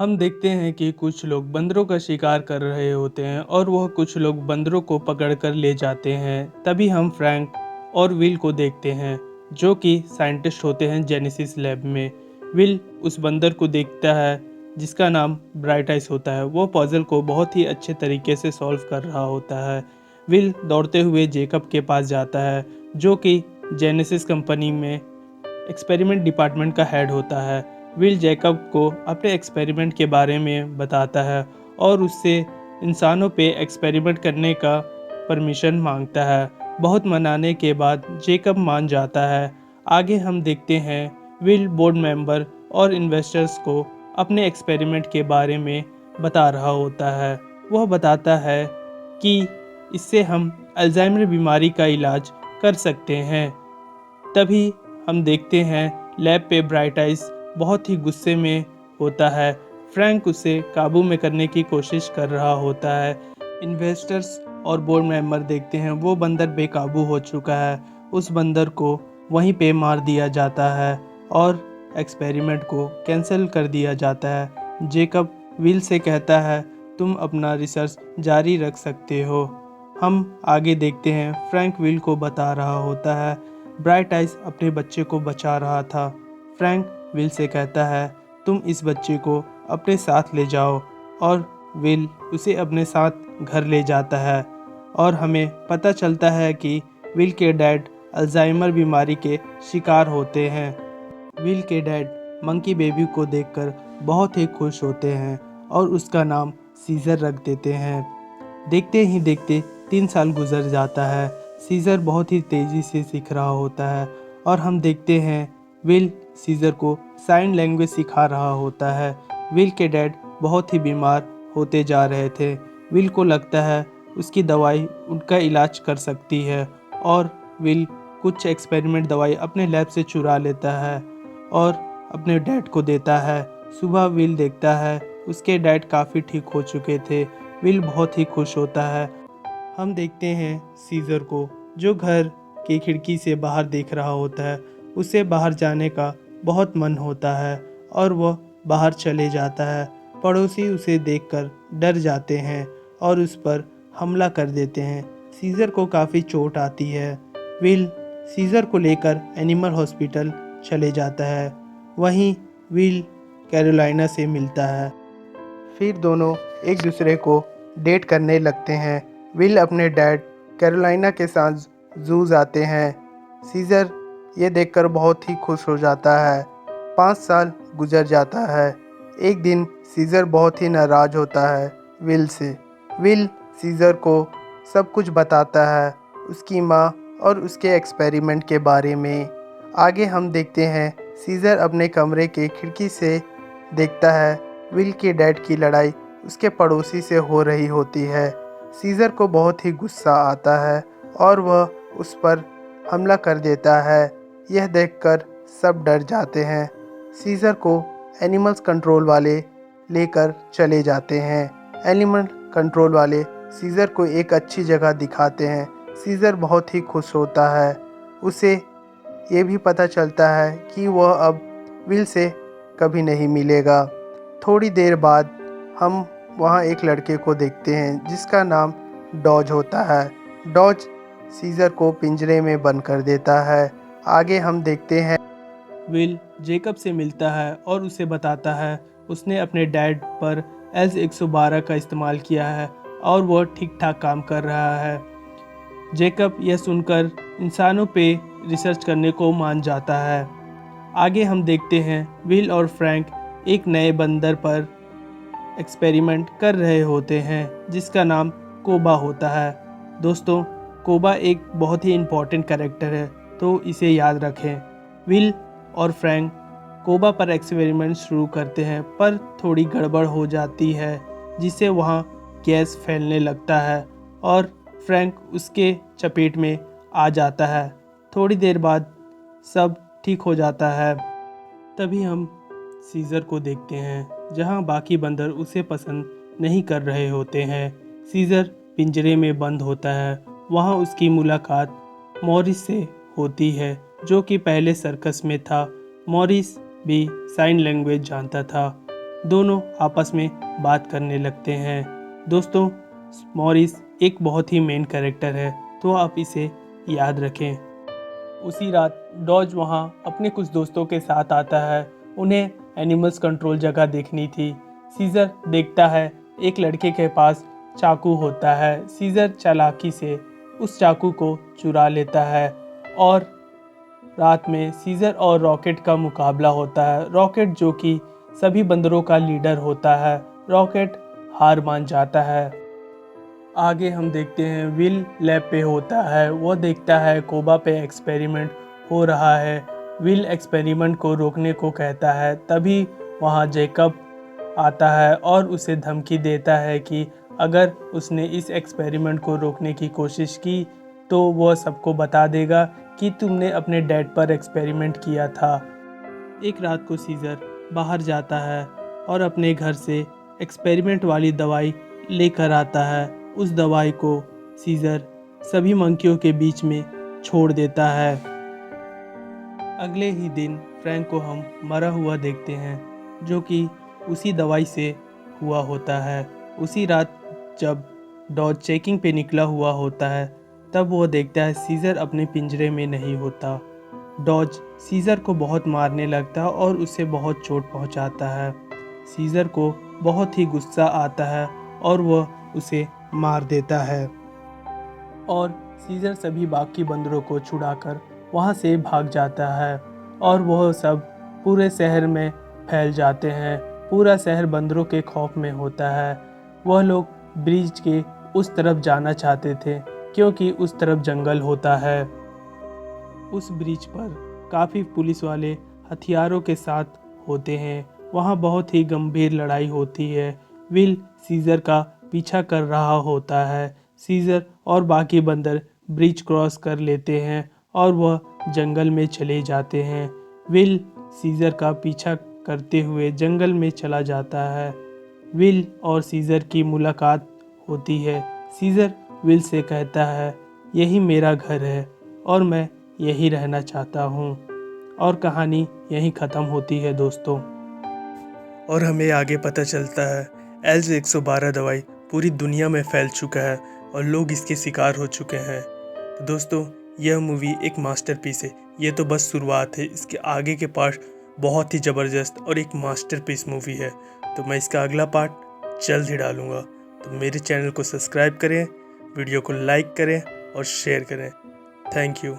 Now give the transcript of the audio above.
हम देखते हैं कि कुछ लोग बंदरों का शिकार कर रहे होते हैं और वह कुछ लोग बंदरों को पकड़ कर ले जाते हैं। तभी हम फ्रैंक और विल को देखते हैं जो कि साइंटिस्ट होते हैं जेनेसिस लैब में। विल उस बंदर को देखता है जिसका नाम ब्राइट आइस होता है। वो पजल को बहुत ही अच्छे तरीके से सॉल्व कर रहा होता है। विल दौड़ते हुए जेकब के पास जाता है जो कि जेनेसिस कंपनी में एक्सपेरिमेंट डिपार्टमेंट का हेड होता है। विल जैकब को अपने एक्सपेरिमेंट के बारे में बताता है और उससे इंसानों पे एक्सपेरिमेंट करने का परमिशन मांगता है। बहुत मनाने के बाद जैकब मान जाता है। आगे हम देखते हैं विल बोर्ड मेंबर और इन्वेस्टर्स को अपने एक्सपेरिमेंट के बारे में बता रहा होता है। वह बताता है कि इससे हम अल्जाइमर बीमारी का इलाज कर सकते हैं। तभी हम देखते हैं लैब पे ब्राइट आइस बहुत ही गुस्से में होता है। फ्रैंक उसे काबू में करने की कोशिश कर रहा होता है। इन्वेस्टर्स और बोर्ड मेंबर देखते हैं वो बंदर बेकाबू हो चुका है। उस बंदर को वहीं पे मार दिया जाता है और एक्सपेरिमेंट को कैंसिल कर दिया जाता है। जेकब विल से कहता है तुम अपना रिसर्च जारी रख सकते हो। हम आगे देखते हैं फ्रैंक विल को बता रहा होता है ब्राइट आइस अपने बच्चे को बचा रहा था। फ्रैंक विल से कहता है तुम इस बच्चे को अपने साथ ले जाओ और विल उसे अपने साथ घर ले जाता है और हमें पता चलता है कि विल के डैड अल्जाइमर बीमारी के शिकार होते हैं। विल के डैड मंकी बेबी को देखकर बहुत ही खुश होते हैं और उसका नाम सीजर रख देते हैं। देखते ही देखते 3 साल गुजर जाता है। सीजर बहुत ही तेज़ी से सीख रहा होता है और हम देखते हैं विल सीजर को साइन लैंग्वेज सिखा रहा होता है। विल के डैड बहुत ही बीमार होते जा रहे थे। विल को लगता है उसकी दवाई उनका इलाज कर सकती है और विल कुछ एक्सपेरिमेंट दवाई अपने लैब से चुरा लेता है और अपने डैड को देता है। सुबह विल देखता है उसके डैड काफ़ी ठीक हो चुके थे। विल बहुत ही खुश होता है। हम देखते हैं सीजर को जो घर की खिड़की से बाहर देख रहा होता है। उसे बाहर जाने का बहुत मन होता है और वह बाहर चले जाता है। पड़ोसी उसे देखकर डर जाते हैं और उस पर हमला कर देते हैं। सीजर को काफ़ी चोट आती है। विल सीजर को लेकर एनिमल हॉस्पिटल चले जाता है। वहीं विल कैरोलिना से मिलता है। फिर दोनों एक दूसरे को डेट करने लगते हैं। विल अपने डैड कैरोलिना के साथ जू जाते हैं। सीजर ये देखकर बहुत ही खुश हो जाता है। 5 साल गुजर जाता है। एक दिन सीजर बहुत ही नाराज़ होता है विल से। विल सीजर को सब कुछ बताता है उसकी माँ और उसके एक्सपेरिमेंट के बारे में। आगे हम देखते हैं सीजर अपने कमरे के खिड़की से देखता है विल के डैड की लड़ाई उसके पड़ोसी से हो रही होती है। सीजर को बहुत ही गुस्सा आता है और वह उस पर हमला कर देता है। यह देखकर सब डर जाते हैं। सीजर को एनिमल्स कंट्रोल वाले लेकर चले जाते हैं। एनिमल कंट्रोल वाले सीजर को एक अच्छी जगह दिखाते हैं। सीजर बहुत ही खुश होता है। उसे ये भी पता चलता है कि वह अब विल से कभी नहीं मिलेगा। थोड़ी देर बाद हम वहाँ एक लड़के को देखते हैं जिसका नाम डॉज होता है। डॉज सीजर को पिंजरे में बंद कर देता है। आगे हम देखते हैं विल जेकब से मिलता है और उसे बताता है उसने अपने डैड पर एस-112 का इस्तेमाल किया है और वह ठीक ठाक काम कर रहा है। जेकब यह सुनकर इंसानों पे रिसर्च करने को मान जाता है। आगे हम देखते हैं विल और फ्रैंक एक नए बंदर पर एक्सपेरिमेंट कर रहे होते हैं जिसका नाम कोबा होता है। दोस्तों, कोबा एक बहुत ही इम्पोर्टेंट कैरेक्टर है तो इसे याद रखें। विल और फ्रैंक कोबा पर एक्सपेरिमेंट शुरू करते हैं पर थोड़ी गड़बड़ हो जाती है जिससे वहाँ गैस फैलने लगता है और फ्रैंक उसके चपेट में आ जाता है। थोड़ी देर बाद सब ठीक हो जाता है। तभी हम सीजर को देखते हैं जहां बाकी बंदर उसे पसंद नहीं कर रहे होते हैं। सीजर पिंजरे में बंद होता है। वहां उसकी मुलाकात मॉरिस से होती है जो कि पहले सर्कस में था। मॉरिस भी साइन लैंग्वेज जानता था। दोनों आपस में बात करने लगते हैं। दोस्तों, मॉरिस एक बहुत ही मेन कैरेक्टर है, तो आप इसे याद रखें। उसी रात डॉज वहाँ अपने कुछ दोस्तों के साथ आता है। उन्हें एनिमल्स कंट्रोल जगह देखनी थी। सीजर देखता है एक लड़के के पास चाकू होता है। सीजर चालाकी से उस चाकू को चुरा लेता है और रात में सीजर और रॉकेट का मुकाबला होता है। रॉकेट, जो कि सभी बंदरों का लीडर होता है, रॉकेट हार मान जाता है। आगे हम देखते हैं विल लैब पे होता है। वो देखता है कोबा पे एक्सपेरिमेंट हो रहा है। विल एक्सपेरिमेंट को रोकने को कहता है। तभी वहाँ जैकब आता है और उसे धमकी देता है कि अगर उसने इस एक्सपेरिमेंट को रोकने की कोशिश की तो वह सबको बता देगा कि तुमने अपने डैड पर एक्सपेरिमेंट किया था। एक रात को सीजर बाहर जाता है और अपने घर से एक्सपेरिमेंट वाली दवाई लेकर आता है। उस दवाई को सीजर सभी मंकियों के बीच में छोड़ देता है। अगले ही दिन फ्रैंक को हम मरा हुआ देखते हैं, जो कि उसी दवाई से हुआ होता है। उसी रात जब डॉज चेकिंग पे निकला हुआ होता है, तब वो देखता है सीजर अपने पिंजरे में नहीं होता। डॉज सीजर को बहुत मारने लगता है और उसे बहुत चोट पहुंचाता है। सीजर को बहुत ही गुस्सा आता है और वह उसे मार देता है और सीजर सभी बाकी बंदरों को छुड़ाकर वहां से भाग जाता है और वह सब पूरे शहर में फैल जाते हैं। पूरा शहर बंदरों के खौफ में होता है। वह लोग ब्रिज के उस तरफ जाना चाहते थे क्योंकि उस तरफ जंगल होता है। उस ब्रिज पर काफ़ी पुलिस वाले हथियारों के साथ होते हैं। वहाँ बहुत ही गंभीर लड़ाई होती है। विल सीजर का पीछा कर रहा होता है। सीजर और बाकी बंदर ब्रिज क्रॉस कर लेते हैं और वह जंगल में चले जाते हैं। विल सीजर का पीछा करते हुए जंगल में चला जाता है। विल और सीजर की मुलाकात होती है। सीजर विल से कहता है, यही मेरा घर है और मैं यही रहना चाहता हूँ। और कहानी यहीं ख़त्म होती है दोस्तों। और हमें आगे पता चलता है एल्ज 112 दवाई पूरी दुनिया में फैल चुका है और लोग इसके शिकार हो चुके हैं। तो दोस्तों, यह मूवी एक मास्टरपीस है। ये तो बस शुरुआत है, इसके आगे के पार्ट बहुत ही ज़बरदस्त और एक मास्टरपीस मूवी है। तो मैं इसका अगला पार्ट जल्द ही डालूँगा। तो मेरे चैनल को सब्सक्राइब करें, वीडियो को लाइक करें और शेयर करें। Thank you.